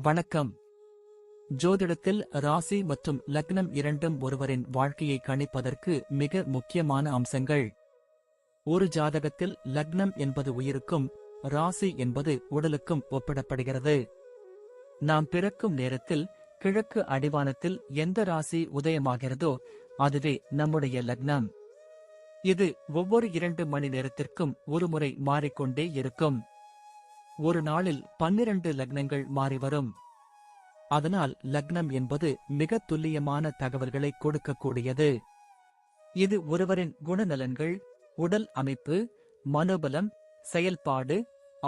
வணக்கம். ஜோதிடத்தில் ராசி மற்றும் லக்னம் இரண்டும் ஒருவரின் வாழ்க்கையை கணிப்பதற்கு மிக முக்கியமான அம்சங்கள். ஒரு ஜாதகத்தில் லக்னம் என்பது உயிருக்கும், ராசி என்பது உடலுக்கும் ஒப்பிடப்படுகிறது. நாம் பிறக்கும் நேரத்தில் கிழக்கு அடிவானத்தில் எந்த ராசி உதயமாகிறதோ அதுவே நம்முடைய லக்னம். இது ஒவ்வொரு 2 மணி நேரத்திற்கும் ஒருமுறை மாறிக்கொண்டே இருக்கும். ஒரு நாளில் 12 லக்னங்கள் மாறிவரும். அதனால் லக்னம் என்பது மிக துல்லியமான தகவல்களை கொடுக்கக்கூடியது. இது ஒருவரின் குணநலன்கள், உடல் அமைப்பு, மனோபலம், செயல்பாடு,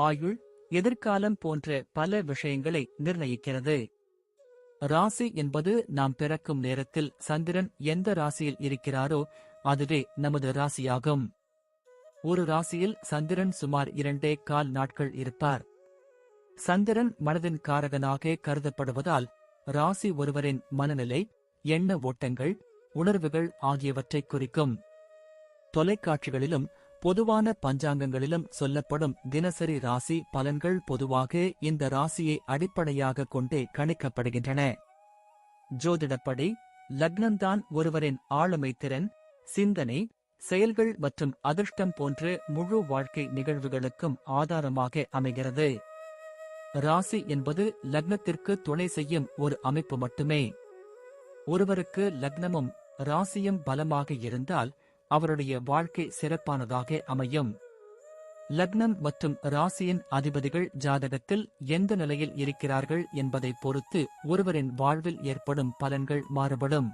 ஆயுள், எதிர்காலம் போன்ற பல விஷயங்களை நிர்ணயிக்கிறது. ராசி என்பது நாம் பிறக்கும் நேரத்தில் சந்திரன் எந்த ராசியில் இருக்கிறாரோ அதுவே நமது ராசியாகும். ஒரு ராசியில் சந்திரன் சுமார் 2.25 நாட்கள் இருப்பார். சந்திரன் மனதின் காரகனாக கருதப்படுவதால் ராசி ஒருவரின் மனநிலை, எண்ண ஓட்டங்கள், உணர்வுகள் ஆகியவற்றை குறிக்கும். தொலைக்காட்சிகளிலும் பொதுவான பஞ்சாங்கங்களிலும் சொல்லப்படும் தினசரி ராசி பலன்கள் பொதுவாக இந்த ராசியை அடிப்படையாக கொண்டே கணிக்கப்படுகின்றன. ஜோதிடப்படி லக்னம்தான் ஒருவரின் ஆளுமை திறன், சிந்தனை, செயல்கள் மற்றும் அதிர்ஷ்டம் போன்ற முழு வாழ்க்கை நிகழ்வுகளுக்கும் ஆதாரமாக அமைகிறது. ராசி என்பது லக்னத்திற்கு துணை செய்யும் ஒரு அமைப்பு மட்டுமே. ஒருவருக்கு லக்னமும் ராசியும் பலமாக இருந்தால் அவருடைய வாழ்க்கை சிறப்பானதாக அமையும். லக்னம் மற்றும் ராசியின் அதிபதிகள் ஜாதகத்தில் எந்த நிலையில் இருக்கிறார்கள் என்பதை பொறுத்து ஒருவரின் வாழ்வில் ஏற்படும் பலன்கள் மாறுபடும்.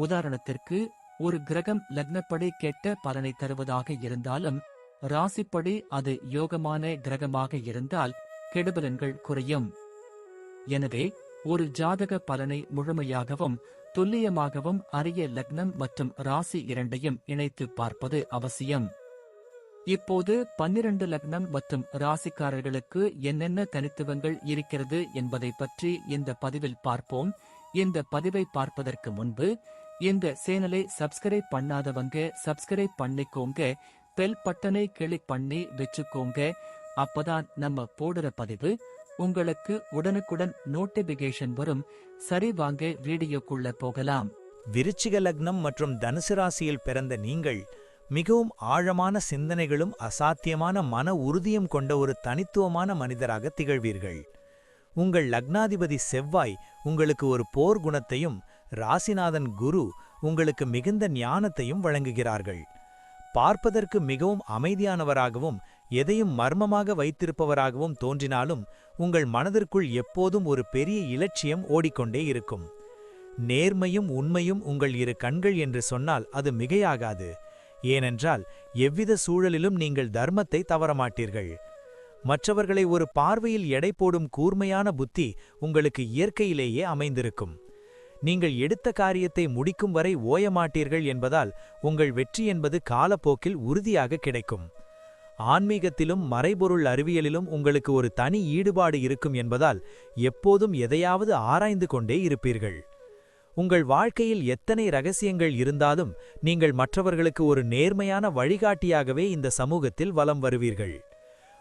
உதாரணத்திற்கு, ஒரு கிரகம் லக்னப்படி கெட்ட பலனை தருவதாக இருந்தாலும் ராசிப்படி அது யோகமான கிரகமாக இருந்தால் கெடுபலன்கள் குறையும். எனவே ஒரு ஜாதக பலனை முழுமையாகவும் துல்லியமாகவும் அறிய லக்னம் மற்றும் ராசி இரண்டையும் இணைத்து பார்ப்பது அவசியம். இப்போது 12 லக்னம் மற்றும் ராசிக்காரர்களுக்கு என்னென்ன தனித்துவங்கள் இருக்கிறது என்பதை பற்றி இந்த பதிவில் பார்ப்போம். இந்த பதிவை பார்ப்பதற்கு முன்பு இந்த சேனலை சப்ஸ்கிரைப் பண்ணாதவங்க சப்ஸ்கிரைப் பண்ணிக்கோங்க, பெல் பட்டனை கிளிக் பண்ணி வச்சுக்கோங்க. அப்பதான் நம்ம போடுற பதிவு உங்களுக்கு உடனுக்குடன் நோட்டிபிகேஷன் வரும். சரி, வாங்க வீடியோக்குள்ள போகலாம். விருச்சிக லக்னம் மற்றும் தனுசு ராசியில் பிறந்த நீங்கள் மிகவும் ஆழமான சிந்தனைகளும் அசாத்தியமான மன உறுதியும் கொண்ட ஒரு தனித்துவமான மனிதராக திகழ்வீர்கள். உங்கள் லக்னாதிபதி செவ்வாய் உங்களுக்கு ஒரு போர் குணத்தையும் ராசிநாதன் குரு உங்களுக்கு மிகுந்த ஞானத்தையும் வழங்குகிறார்கள். பார்ப்பதற்கு மிகவும் அமைதியானவராகவும் எதையும் மர்மமாக வைத்திருப்பவராகவும் தோன்றினாலும் உங்கள் மனதிற்குள் எப்போதும் ஒரு பெரிய இலட்சியம் ஓடிக்கொண்டே இருக்கும். நேர்மையும் உண்மையும் உங்கள் 2 கண்கள் என்று சொன்னால் அது மிகையாகாது. ஏனென்றால் எவ்வித சூழலிலும் நீங்கள் தர்மத்தை தவறமாட்டீர்கள். மற்றவர்களை ஒரு பார்வையில் எடை போடும் கூர்மையான புத்தி உங்களுக்கு இயற்கையிலேயே அமைந்திருக்கும். நீங்கள் எடுத்த காரியத்தை முடிக்கும் வரை ஓயமாட்டீர்கள் என்பதால் உங்கள் வெற்றி என்பது காலப்போக்கில் உறுதியாக கிடைக்கும். ஆன்மீகத்திலும் மறைபொருள் அறிவியலிலும் உங்களுக்கு ஒரு தனி ஈடுபாடு இருக்கும் என்பதால் எப்போதும் எதையாவது ஆராய்ந்து கொண்டே இருப்பீர்கள். உங்கள் வாழ்க்கையில் எத்தனை ரகசியங்கள் இருந்தாலும் நீங்கள் மற்றவர்களுக்கு ஒரு நேர்மையான வழிகாட்டியாகவே இந்த சமூகத்தில் வலம் வருவீர்கள்.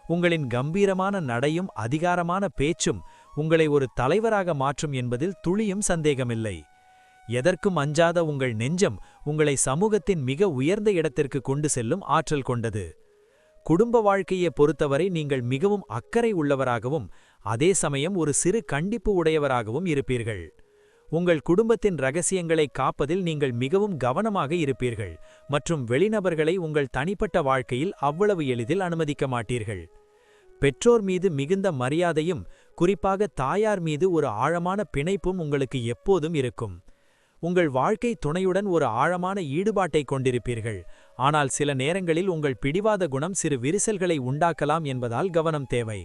உங்களின் கம்பீரமான நடையும் அதிகாரமான பேச்சும் உங்களை ஒரு தலைவராக மாற்றும் என்பதில் துளியும் சந்தேகமில்லை. எதற்கும் அஞ்சாத உங்கள் நெஞ்சம் உங்களை சமூகத்தின் மிக உயர்ந்த இடத்திற்கு கொண்டு செல்லும் ஆற்றல் கொண்டது. குடும்ப வாழ்க்கையை பொறுத்தவரை நீங்கள் மிகவும் அக்கறை உள்ளவராகவும் அதே சமயம் ஒரு சிறு கண்டிப்பு உடையவராகவும் இருப்பீர்கள். உங்கள் குடும்பத்தின் ரகசியங்களை காப்பதில் நீங்கள் மிகவும் கவனமாக இருப்பீர்கள் மற்றும் வெளிநபர்களை உங்கள் தனிப்பட்ட வாழ்க்கையில் அவ்வளவு எளிதில் அனுமதிக்க மாட்டீர்கள். பெற்றோர் மீது மிகுந்த மரியாதையும் குறிப்பாக தாயார் மீது ஒரு ஆழமான பிணைப்பும் உங்களுக்கு எப்போதும் இருக்கும். உங்கள் வாழ்க்கை துணையுடன் ஒரு ஆழமான ஈடுபாட்டை கொண்டிருப்பீர்கள். ஆனால் சில நேரங்களில் உங்கள் பிடிவாத குணம் சிறு விரிசல்களை உண்டாக்கலாம் என்பதால் கவனம் தேவை.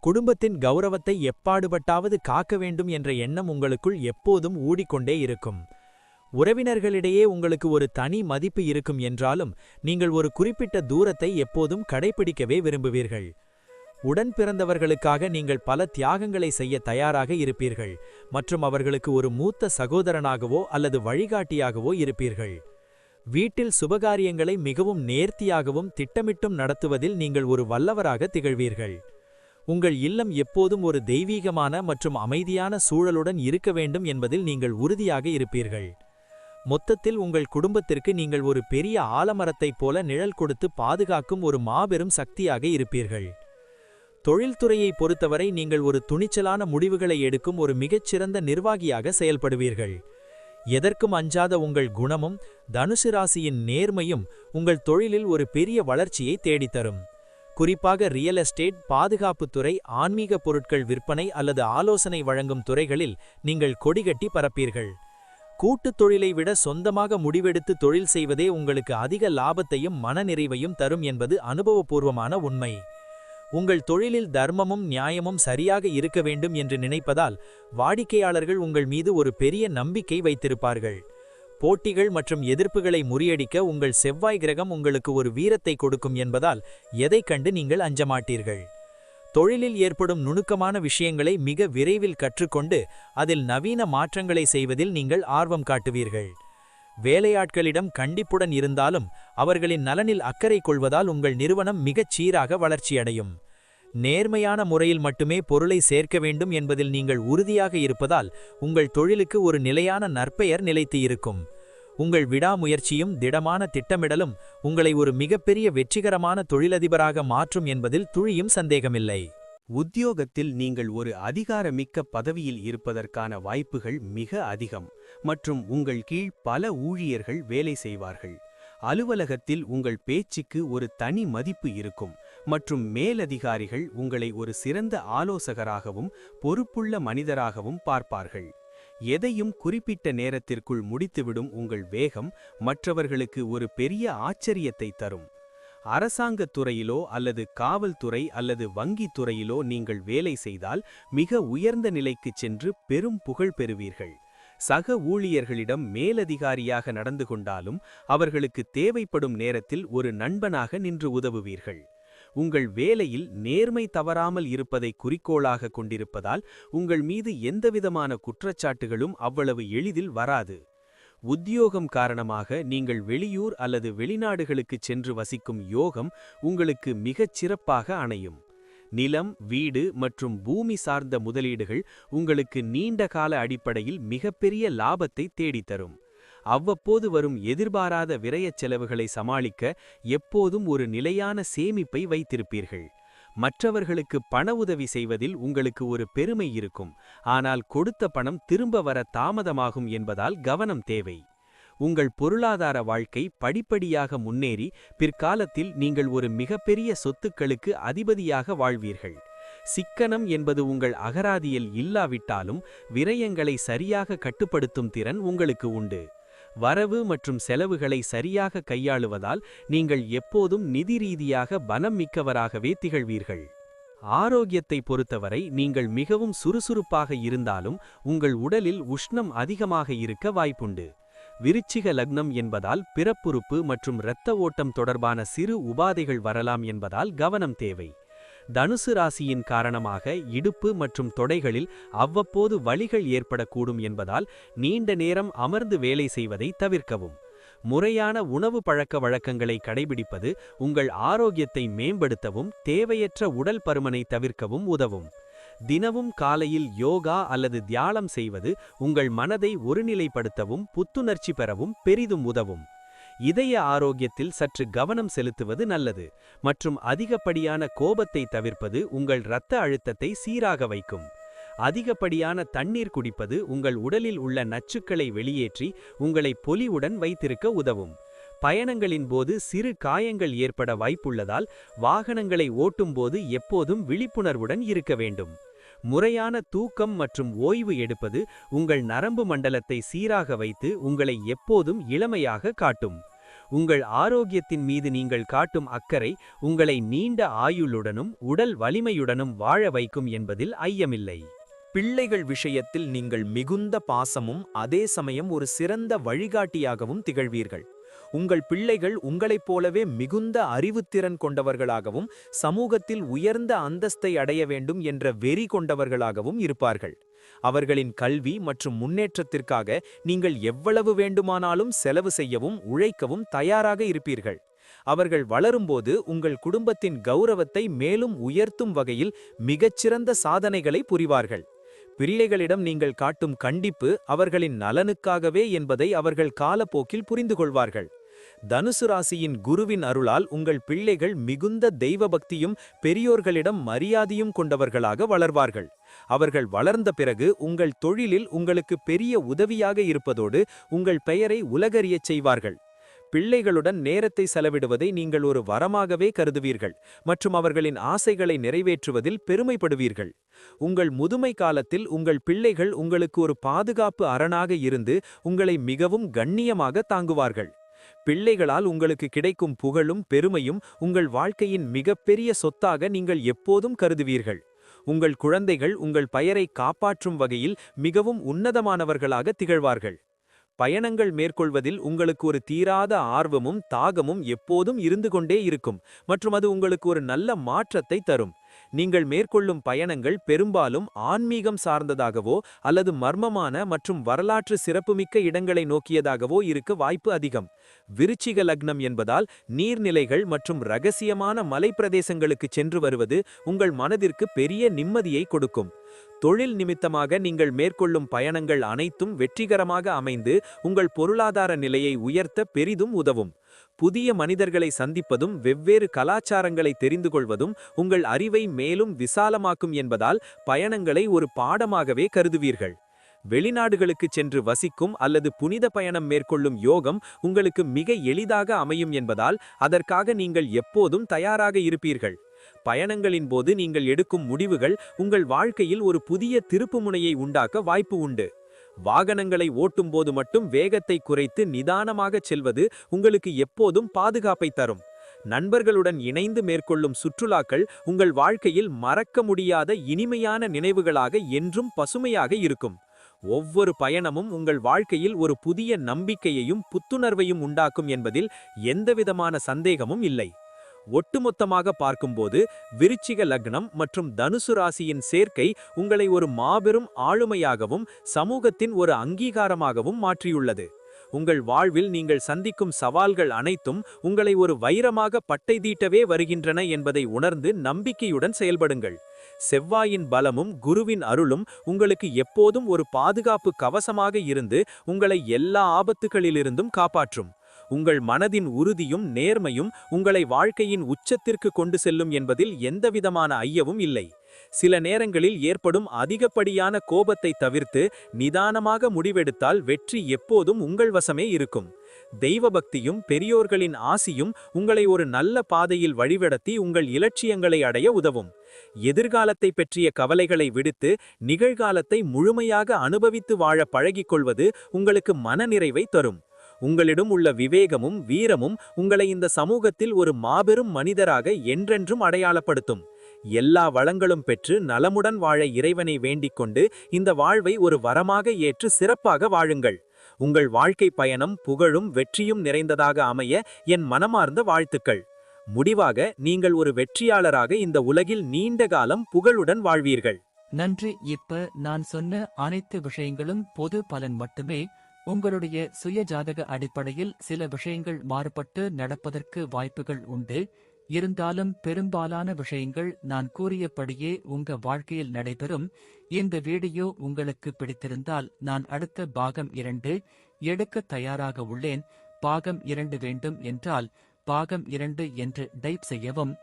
குடும்பத்தின் கௌரவத்தை எப்பாடுபட்டாவது காக்க வேண்டும் என்ற எண்ணம் உங்களுக்குள் எப்போதும் ஊடிக்கொண்டே இருக்கும். உறவினர்களிடையே உங்களுக்கு ஒரு தனி மதிப்பு இருக்கும் என்றாலும் நீங்கள் ஒரு குறிப்பிட்ட தூரத்தை எப்போதும் கடைபிடிக்கவே விரும்புவீர்கள். உடன் பிறந்தவர்களுக்காக நீங்கள் பல தியாகங்களை செய்ய தயாராக இருப்பீர்கள் மற்றும் அவர்களுக்கு ஒரு மூத்த சகோதரனாகவோ அல்லது வழிகாட்டியாகவோ இருப்பீர்கள். வீட்டில் சுபகாரியங்களை மிகவும் நேர்த்தியாகவும் திட்டமிட்டும் நடத்துவதில் நீங்கள் ஒரு வல்லவராக திகழ்வீர்கள். உங்கள் இல்லம் எப்போதும் ஒரு தெய்வீகமான மற்றும் அமைதியான சூழலுடன் இருக்க வேண்டும் என்பதில் நீங்கள் உறுதியாக இருப்பீர்கள். மொத்தத்தில் உங்கள் குடும்பத்திற்கு நீங்கள் ஒரு பெரிய ஆலமரத்தைப் போல நிழல் கொடுத்து பாதுகாக்கும் ஒரு மாபெரும் சக்தியாக இருப்பீர்கள். தொழில்துறையை பொறுத்தவரை நீங்கள் ஒரு துணிச்சலான முடிவுகளை எடுக்கும் ஒரு மிகச்சிறந்த நிர்வாகியாக செயல்படுவீர்கள். எதற்கும் அஞ்சாத உங்கள் குணமும் தனுசு ராசியின் நேர்மையும் உங்கள் தொழிலில் ஒரு பெரிய வளர்ச்சியை தேடித்தரும். குறிப்பாக ரியல் எஸ்டேட், பாதுகாப்புத்துறை, ஆன்மீக பொருட்கள் விற்பனை அல்லது ஆலோசனை வழங்கும் துறைகளில் நீங்கள் கொடிகட்டி பரப்பீர்கள். கூட்டுத் தொழிலை விட சொந்தமாக முடிவெடுத்து தொழில் செய்வதே உங்களுக்கு அதிக லாபத்தையும் மனநிறைவையும் தரும் என்பது அனுபவபூர்வமான உண்மை. உங்கள் தொழிலில் தர்மமும் நியாயமும் சரியாக இருக்க வேண்டும் என்று நினைப்பதால் வாடிக்கையாளர்கள் உங்கள் மீது ஒரு பெரிய நம்பிக்கை வைத்திருப்பார்கள். போட்டிகள் மற்றும் எதிர்ப்புகளை முறியடிக்க உங்கள் செவ்வாய் கிரகம் உங்களுக்கு ஒரு வீரத்தை கொடுக்கும் என்பதால் எதைக் கண்டு நீங்கள் அஞ்சமாட்டீர்கள். தொழிலில் ஏற்படும் நுணுக்கமான விஷயங்களை மிக விரைவில் கற்றுக்கொண்டு அதில் நவீன மாற்றங்களை செய்வதில் நீங்கள் ஆர்வம் காட்டுவீர்கள். வேலையாட்களிடம் கண்டிப்புடன் இருந்தாலும் அவர்களின் நலனில் அக்கறை கொள்வதால் உங்கள் நிறுவனம் மிகச் சீராக வளர்ச்சியடையும். நேர்மையான முறையில் மட்டுமே பொருளை சேர்க்க வேண்டும் என்பதில் நீங்கள் உறுதியாக இருப்பதால் உங்கள் தொழிலுக்கு ஒரு நிலையான நற்பெயர் நிலைத்து இருக்கும். உங்கள் விடாமுயற்சியும் திடமான திட்டமிடலும் உங்களை ஒரு மிகப்பெரிய வெற்றிகரமான தொழிலதிபராக மாற்றும் என்பதில் துளியும் சந்தேகமில்லை. உத்தியோகத்தில் நீங்கள் ஒரு அதிகாரமிக்க பதவியில் இருப்பதற்கான வாய்ப்புகள் மிக அதிகம் மற்றும் உங்கள் கீழ் பல ஊழியர்கள் வேலை செய்வார்கள். அலுவலகத்தில் உங்கள் பேச்சுக்கு ஒரு தனி மதிப்பு இருக்கும் மற்றும் மேலதிகாரிகள் உங்களை ஒரு சிறந்த ஆலோசகராகவும் பொறுப்புள்ள மனிதராகவும் பார்ப்பார்கள். எதையும் குறிப்பிட்ட நேரத்திற்குள் முடித்துவிடும் உங்கள் வேகம் மற்றவர்களுக்கு ஒரு பெரிய ஆச்சரியத்தை தரும். அரசாங்கத் துறையிலோ அல்லது காவல்துறை அல்லது வங்கித் துறையிலோ நீங்கள் வேலை செய்தால் மிக உயர்ந்த நிலைக்குச் சென்று பெரும் புகழ் பெறுவீர்கள். சக ஊழியர்களிடம் மேலதிகாரியாக நடந்து கொண்டாலும் அவர்களுக்கு தேவைப்படும் நேரத்தில் ஒரு நண்பனாக நின்று உதவுவீர்கள். உங்கள் வேலையில் நேர்மை தவறாமல் இருப்பதை குறிக்கோளாக கொண்டிருப்பதால் உங்கள் மீது எந்தவிதமான குற்றச்சாட்டுகளும் அவ்வளவு எளிதில் வராது. உத்தியோகம் காரணமாக நீங்கள் வெளியூர் அல்லது வெளிநாடுகளுக்குச் சென்று வசிக்கும் யோகம் உங்களுக்கு மிகச் சிறப்பாக அமையும். நிலம், வீடு மற்றும் பூமி சார்ந்த முதலீடுகள் உங்களுக்கு நீண்ட கால அடிப்படையில் மிகப்பெரிய லாபத்தை தேடித்தரும். அவ்வப்போது வரும் எதிர்பாராத விரயச் செலவுகளை சமாளிக்க எப்போதும் ஒரு நிலையான சேமிப்பை வைத்திருப்பீர்கள். மற்றவர்களுக்கு பண உதவி செய்வதில் உங்களுக்கு ஒரு பெருமை இருக்கும், ஆனால் கொடுத்த பணம் திரும்ப வர தாமதமாகும் என்பதால் கவனம் தேவை. உங்கள் பொருளாதார வாழ்க்கை படிப்படியாக முன்னேறி பிற்காலத்தில் நீங்கள் ஒரு மிகப்பெரிய சொத்துக்களுக்கு அதிபதியாக வாழ்வீர்கள். சிக்கனம் என்பது உங்கள் அகராதியில் இல்லாவிட்டாலும் விரயங்களை சரியாக கட்டுப்படுத்தும் திறன் உங்களுக்கு உண்டு. வரவு மற்றும் செலவுகளை சரியாக கையாளுவதால் நீங்கள் எப்போதும் நிதி ரீதியாக பலம் மிக்கவராகவே திகழ்வீர்கள். ஆரோக்கியத்தை பொறுத்தவரை நீங்கள் மிகவும் சுறுசுறுப்பாக இருந்தாலும் உங்கள் உடலில் உஷ்ணம் அதிகமாக இருக்க வாய்ப்புண்டு. விருச்சிக லக்னம் என்பதால் பிறப்புறுப்பு மற்றும் இரத்த ஓட்டம் தொடர்பான சிறு உபாதைகள் வரலாம் என்பதால் கவனம் தேவை. தனுசு ராசியின் காரணமாக இடுப்பு மற்றும் தொடைகளில் அவ்வப்போது வலிகள் ஏற்படக்கூடும் என்பதால் நீண்ட நேரம் அமர்ந்து வேலை செய்வதை தவிர்க்கவும். முறையான உணவு பழக்க வழக்கங்களை கடைபிடிப்பது உங்கள் ஆரோக்கியத்தை மேம்படுத்தவும் தேவையற்ற உடல் பருமனை தவிர்க்கவும் உதவும். தினமும் காலையில் யோகா அல்லது தியானம் செய்வது உங்கள் மனதை ஒருநிலைப்படுத்தவும் புத்துணர்ச்சி பெறவும் பெரிதும் உதவும். இதய ஆரோக்கியத்தில் சற்று கவனம் செலுத்துவது நல்லது மற்றும் அதிகப்படியான கோபத்தை தவிர்ப்பது உங்கள் இரத்த அழுத்தத்தை சீராக வைக்கும். அதிகப்படியான தண்ணீர் குடிப்பது உங்கள் உடலில் உள்ள நச்சுக்களை வெளியேற்றி உங்களை பொலிவுடன் வைத்திருக்க உதவும். பயணங்களின் போது சிறு காயங்கள் ஏற்பட வாய்ப்புள்ளதால் வாகனங்களை ஓட்டும்போது எப்போதும் விழிப்புணர்வுடன் இருக்க வேண்டும். முறையான தூக்கம் மற்றும் ஓய்வு எடுப்பது உங்கள் நரம்பு மண்டலத்தை சீராக வைத்து உங்களை எப்போதும் இளமையாக காட்டும். உங்கள் ஆரோக்கியத்தின் மீது நீங்கள் காட்டும் அக்கறை உங்களை நீண்ட ஆயுளுடனும் உடல் வலிமையுடனும் வாழ வைக்கும் என்பதில் ஐயமில்லை. பிள்ளைகள் விஷயத்தில் நீங்கள் மிகுந்த பாசமும் அதே சமயம் ஒரு சிறந்த வழிகாட்டியாகவும் திகழ்வீர்கள். உங்கள் பிள்ளைகள் உங்களைப் போலவே மிகுந்த அறிவுத்திறன் கொண்டவர்களாகவும் சமூகத்தில் உயர்ந்த அந்தஸ்தை அடைய வேண்டும் என்ற வெறி கொண்டவர்களாகவும் இருப்பார்கள். அவர்களின் கல்வி மற்றும் முன்னேற்றத்திற்காக நீங்கள் எவ்வளவு வேண்டுமானாலும் செலவு செய்யவும் உழைக்கவும் தயாராக இருப்பீர்கள். அவர்கள் வளரும்போது உங்கள் குடும்பத்தின் கௌரவத்தை மேலும் உயர்த்தும் வகையில் மிகச்சிறந்த சாதனைகளை புரிவார்கள். பிள்ளைகளிடம் நீங்கள் காட்டும் கண்டிப்பு அவர்களின் நலனுக்காகவே என்பதை அவர்கள் காலப்போக்கில் புரிந்து கொள்வார்கள். தனுசு ராசியின் குருவின் அருளால் உங்கள் பிள்ளைகள் மிகுந்த தெய்வ பக்தியும் பெரியோர்களிடம் மரியாதையும் கொண்டவர்களாக வளர்வார்கள். அவர்கள் வளர்ந்த பிறகு உங்கள் தொழிலில் உங்களுக்கு பெரிய உதவியாக இருப்பதோடு உங்கள் பெயரை உலகறியச் செய்வார்கள். பிள்ளைகளுடன் நேரத்தை செலவிடுவதை நீங்கள் ஒரு வரமாகவே கருதுவீர்கள் மற்றும் அவர்களின் ஆசைகளை நிறைவேற்றுவதில் பெருமைப்படுவீர்கள். உங்கள் முதுமை காலத்தில் உங்கள் பிள்ளைகள் உங்களுக்கு ஒரு பாதுகாப்பு அரணாக இருந்து உங்களை மிகவும் கண்ணியமாக தாங்குவார்கள். பிள்ளைகளால் உங்களுக்கு கிடைக்கும் புகழும் பெருமையும் உங்கள் வாழ்க்கையின் மிகப்பெரிய சொத்தாக நீங்கள் எப்போதும் கருதுவீர்கள். உங்கள் குழந்தைகள் உங்கள் பெயரை காப்பாற்றும் வகையில் மிகவும் உன்னதமானவர்களாக திகழ்வார்கள். பயணங்கள் மேற்கொள்வதில் உங்களுக்கு ஒரு தீராத ஆர்வமும் தாகமும் எப்போதும் இருந்து கொண்டே இருக்கும் மற்றும் அது உங்களுக்கு ஒரு நல்ல மாற்றத்தை தரும். நீங்கள் மேற்கொள்ளும் பயணங்கள் பெரும்பாலும் ஆன்மீகம் சார்ந்ததாகவோ அல்லது மர்மமான மற்றும் வரலாற்று சிறப்புமிக்க இடங்களை நோக்கியதாகவோ இருக்க வாய்ப்பு அதிகம். விருச்சிக லக்னம் என்பதால் நீர்நிலைகள் மற்றும் இரகசியமான மலைப்பிரதேசங்களுக்கு சென்று வருவது உங்கள் மனதிற்கு பெரிய நிம்மதியை கொடுக்கும். தொழில் நிமித்தமாக நீங்கள் மேற்கொள்ளும் பயணங்கள் அனைத்தும் வெற்றிகரமாக அமைந்து உங்கள் பொருளாதார நிலையை உயர்த்த பெரிதும் உதவும். புதிய மனிதர்களை சந்திப்பதும் வெவ்வேறு கலாச்சாரங்களை தெரிந்து கொள்வதும் உங்கள் அறிவை மேலும் விசாலமாக்கும் என்பதால் பயணங்களை ஒரு பாடமாகவே கருதுவீர்கள். வெளிநாடுகளுக்கு சென்று வசிக்கும் அல்லது புனித பயணம் மேற்கொள்ளும் யோகம் உங்களுக்கு மிக எளிதாக அமையும் என்பதால் அதற்காக நீங்கள் எப்போதும் தயாராக இருப்பீர்கள். பயணங்களின் போது நீங்கள் எடுக்கும் முடிவுகள் உங்கள் வாழ்க்கையில் ஒரு புதிய திருப்புமுனையை உண்டாக்க வாய்ப்பு உண்டு. வாகனங்களை ஓட்டும்போது மட்டும் வேகத்தை குறைத்து நிதானமாகச் செல்வது உங்களுக்கு எப்போதும் பாதுகாப்பை தரும். நண்பர்களுடன் இணைந்து மேற்கொள்ளும் சுற்றுலாக்கள் உங்கள் வாழ்க்கையில் மறக்க முடியாத இனிமையான நினைவுகளாக என்றும் பசுமையாக இருக்கும். ஒவ்வொரு பயணமும் உங்கள் வாழ்க்கையில் ஒரு புதிய நம்பிக்கையையும் புத்துணர்வையும் உண்டாக்கும் என்பதில் எந்தவிதமான சந்தேகமும் இல்லை. ஒட்டுமொத்தமாக பார்க்கும்போது விருச்சிக லக்னம் மற்றும் தனுசு ராசியின் சேர்க்கை உங்களை ஒரு மாபெரும் ஆளுமையாகவும் சமூகத்தின் ஒரு அங்கீகாரமாகவும் மாற்றியுள்ளது. உங்கள் வாழ்வில் நீங்கள் சந்திக்கும் சவால்கள் அனைத்தும் உங்களை ஒரு வைரமாக பட்டை தீட்டவே வருகின்றன என்பதை உணர்ந்து நம்பிக்கையுடன் செயல்படுங்கள். செவ்வாயின் பலமும் குருவின் அருளும் உங்களுக்கு எப்போதும் ஒரு பாதுகாப்பு கவசமாக இருந்து உங்களை எல்லா ஆபத்துகளிலிருந்தும் காப்பாற்றும். உங்கள் மனதின் உறுதியும் நேர்மையும் உங்களை வாழ்க்கையின் உச்சத்திற்கு கொண்டு செல்லும் என்பதில் எந்தவிதமான ஐயமும் இல்லை. சில நேரங்களில் ஏற்படும் அதிகப்படியான கோபத்தை தவிர்த்து நிதானமாக முடிவெடுத்தால் வெற்றி எப்போதும் உங்கள் வசமே இருக்கும். தெய்வபக்தியும் பெரியோர்களின் ஆசியும் உங்களை ஒரு நல்ல பாதையில் வழிநடத்தி உங்கள் இலட்சியங்களை அடைய உதவும். எதிர்காலத்தை பற்றிய கவலைகளை விடுத்து நிகழ்காலத்தை முழுமையாக அனுபவித்து வாழ பழகிக்கொள்வது உங்களுக்கு மனநிறைவை தரும். உங்களிடம் உள்ள விவேகமும் வீரமும் உங்களை இந்த சமூகத்தில் ஒரு மாபெரும் மனிதராக என்றென்றும் அடையாளப்படுத்தும். எல்லா வளங்களும் பெற்று நலமுடன் வாழ இறைவனை வேண்டிக் கொண்டு இந்த வாழ்வை ஒரு வரமாக ஏற்று சிறப்பாக வாழுங்கள். உங்கள் வாழ்க்கை பயணம் புகழும் வெற்றியும் நிறைந்ததாக அமைய என் மனமார்ந்த வாழ்த்துக்கள். முடிவாக நீங்கள் ஒரு வெற்றியாளராக இந்த உலகில் நீண்ட காலம் புகழுடன் வாழ்வீர்கள். நன்றி. இப்ப நான் சொன்ன அனைத்து விஷயங்களும் பொது பலன் மட்டுமே. உங்களுடைய சுய ஜாதக அடிப்படையில் சில விஷயங்கள் மாறுபட்டு நடப்பதற்கு வாய்ப்புகள் உண்டு. இருந்தாலும் பெரும்பாலான விஷயங்கள் நான் கூறியபடியே உங்க வாழ்க்கையில் நடைபெறும். இந்த வீடியோ உங்களுக்கு பிடித்திருந்தால் நான் அடுத்த பாகம் 2 எடுக்க தயாராக உள்ளேன். பாகம் 2 வேண்டும் என்றால் பாகம் 2 என்று டைப் செய்யவும்.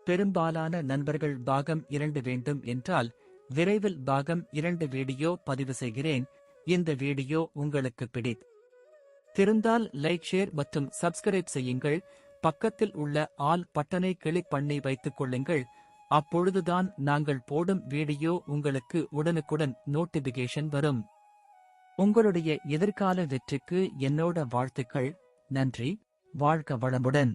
பெரும்பாலான நண்பர்கள் பாகம் 2 வேண்டும் என்றால் விரைவில் பாகம் 2 வீடியோ பதிவு செய்கிறேன். இந்த வீடியோ உங்களுக்கு பிடித்திருந்தால் லைக், ஷேர் மற்றும் சப்ஸ்கிரைப் செய்யுங்கள். பக்கத்தில் உள்ள ஆல் பட்டனை கிளிக் பண்ணி வைத்துக் கொள்ளுங்கள். அப்பொழுதுதான் நாங்கள் போடும் வீடியோ உங்களுக்கு உடனுக்குடன் நோட்டிபிகேஷன் வரும். உங்களுடைய எதிர்கால வெற்றிக்கு என்னோட வாழ்த்துக்கள். நன்றி. வாழ்க வளமுடன்.